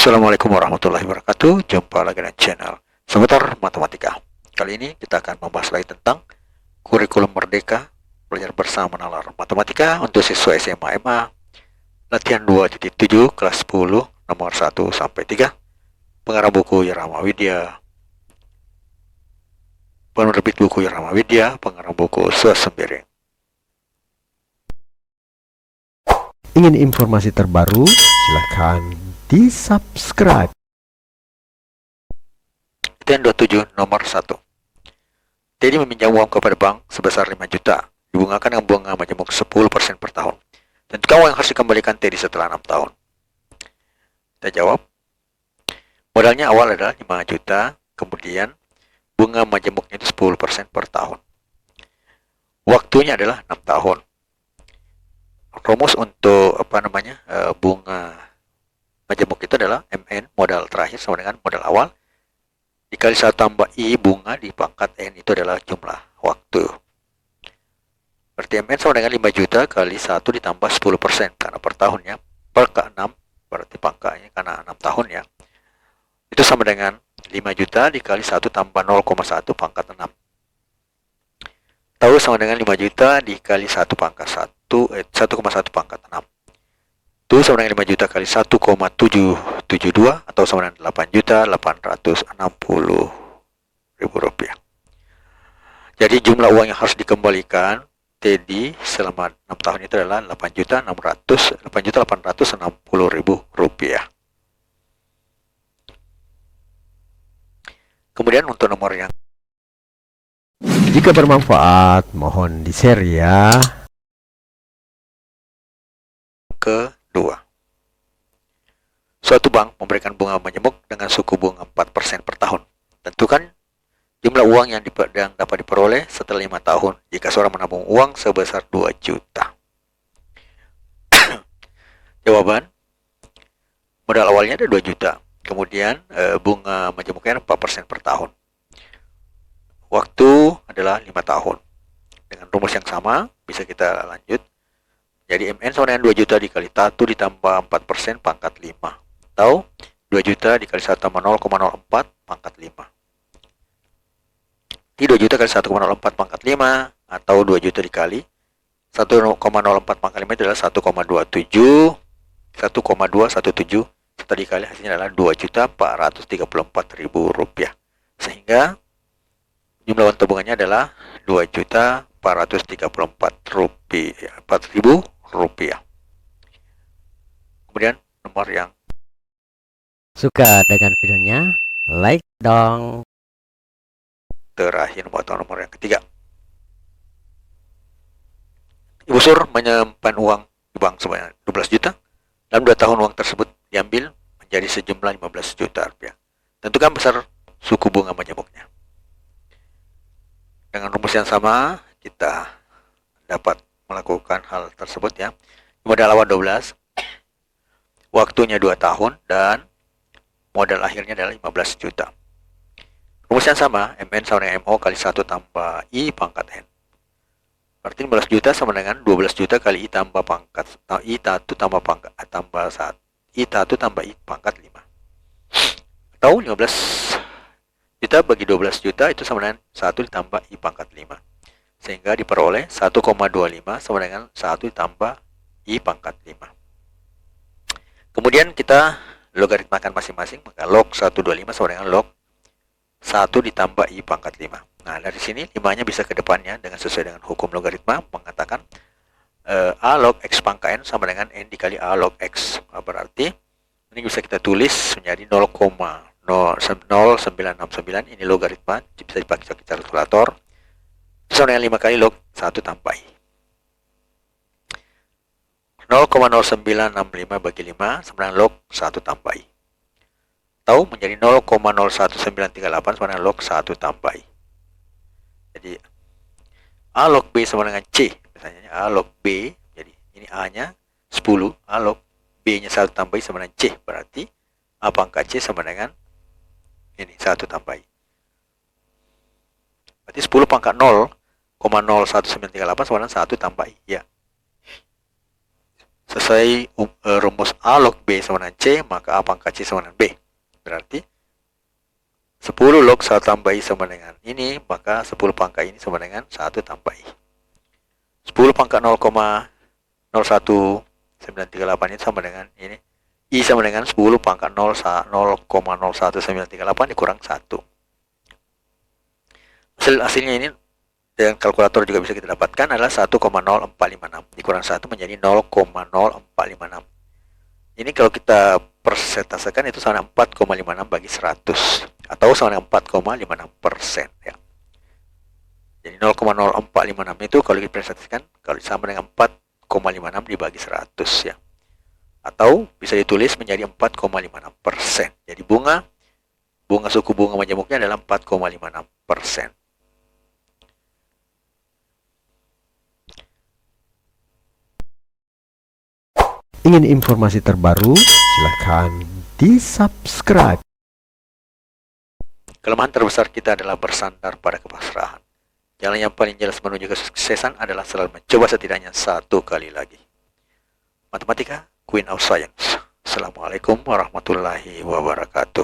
Assalamualaikum warahmatullahi wabarakatuh. Jumpa lagi dengan channel seputar matematika. Kali ini kita akan membahas lagi tentang kurikulum merdeka, belajar bersama nalar matematika untuk siswa SMA MA, latihan 2.7 kelas 10 nomor 1 sampai 3. Pengarang buku Irama Widya, penerbit buku Irama Widya, pengarang buku Suasembering. Ingin informasi terbaru? Silakan di-subscribe. Latihan 27 nomor 1. Teddy meminjam uang kepada bank sebesar 5 juta, dibungakan dengan bunga majemuk 10% per tahun. Tentukan uang yang harus dikembalikan Teddy setelah 6 tahun. Kita jawab. Modalnya awal adalah 5 juta, kemudian bunga majemuknya itu 10% per tahun. Waktunya adalah 6 tahun. Rumus untuk bunga majemuk itu adalah MN, modal terakhir sama dengan modal awal, dikali 1 tambah I bunga di pangkat N, itu adalah jumlah waktu. Berarti MN sama dengan 5 juta kali 1 ditambah 10%, karena per tahunnya, per ke 6, berarti pangkanya karena 6 tahun ya. Itu sama dengan 5 juta dikali 1 tambah 0,1 pangkat 6. Tahu sama dengan 5 juta dikali 1 pangkat 1,1 pangkat 6. Itu sama dengan 5 juta kali 1,772 atau sama dengan 8.860.000 rupiah. Jadi jumlah uang yang harus dikembalikan Teddy selama 6 tahun itu adalah 8.860.000 rupiah. Kemudian untuk nomor yang Jika bermanfaat, mohon di-share ya. kedua. Suatu bank memberikan bunga majemuk dengan suku bunga 4% per tahun. Tentukan jumlah uang yang dapat diperoleh setelah 5 tahun jika seorang menabung uang sebesar 2 juta. Jawaban, modal awalnya ada 2 juta. Kemudian bunga majemuknya 4% per tahun. Waktu adalah 5 tahun. Dengan rumus yang sama, bisa kita lanjut. Jadi MN sama dengan 2 juta dikali 1 ditambah 4% pangkat 5. Atau 2 juta dikali 1 tambah 0,04 pangkat 5. Di 2 juta kali 1,04 pangkat 5 atau 2 juta dikali 1,04 pangkat 5 itu adalah 1,217 setelah dikali hasilnya adalah 2.434.000 rupiah. Sehingga jumlah uang tabungannya adalah 2.434.000 rupiah. Kemudian nomor yang Suka dengan videonya? Like dong. terakhir nomor yang ketiga. Ibu Sur menyimpan uang di bank sebanyak 12 juta. Dalam 2 tahun uang tersebut diambil menjadi sejumlah 15 juta rupiah. Tentukan besar suku bunga majemuknya. Dengan rumus yang sama kita dapat melakukan hal tersebut ya. Modal awal 12, waktunya 2 tahun, dan modal akhirnya adalah 15 juta. Rumus yang sama, MN sama dengan MO kali 1 tambah I pangkat N. Berarti 15 juta sama dengan 12 juta kali I tambah pangkat I1 tambah pangkat tambah 1. I1 tambah I pangkat 5. Atau 15 juta bagi 12 juta itu sama dengan 1 ditambah I pangkat 5. Sehingga diperoleh 1,25 sama dengan 1 ditambah I pangkat 5. Kemudian kita logaritmakan masing-masing, maka log 125 sama dengan log 1 ditambah I pangkat 5. Nah, dari sini 5-nya bisa ke depannya dengan sesuai dengan hukum logaritma mengatakan A log X pangkat N sama dengan N dikali A log X. Berarti ini bisa kita tulis menjadi 0,0969. Ini logaritma, bisa dipakai sebagai kalkulator. Sama dengan 5 kali log 1 tambah I. 0,0965 bagi 5 sama dengan log 1 tambah I. Atau menjadi 0,01938 sama dengan log 1 tambah I. Jadi A log B sama dengan C. Misalnya A log B, jadi ini A-nya 10, A log B-nya 1 tambah I sama dengan C. Berarti A pangkat C sama dengan ini 1 tambah I. Berarti 10 pangkat 0,01938 sama dengan 1 tambah I. Ya. sesuai rumus A log B sama dengan C, maka A pangkat C sama dengan B. Berarti 10 log 1 tambah I sama dengan ini, maka 10 pangkat ini sama dengan 1 tambah I. 10 pangkat 0,01938 itu sama dengan ini. I sama dengan 10 pangkat 0,01938 dikurang 1. Hasilnya ini dengan kalkulator juga bisa kita dapatkan adalah 1,0456 dikurang 1 menjadi 0,0456. Ini kalau kita persentasekan itu sama dengan 4,56 bagi 100 atau sama dengan 4,56% ya. Jadi 0,0456 itu kalau kita persentasekan kalau sama dengan 4,56 dibagi 100 ya. Atau bisa ditulis menjadi 4,56%. Jadi bunga suku bunga majemuknya adalah 4,56%. Ingin informasi terbaru? Silahkan di-subscribe. Kelemahan terbesar kita adalah bersandar pada kepasrahan. Jalan yang paling jelas menuju kesuksesan adalah selalu mencoba setidaknya 1 kali lagi. Matematika, Queen of Science. Assalamualaikum warahmatullahi wabarakatuh.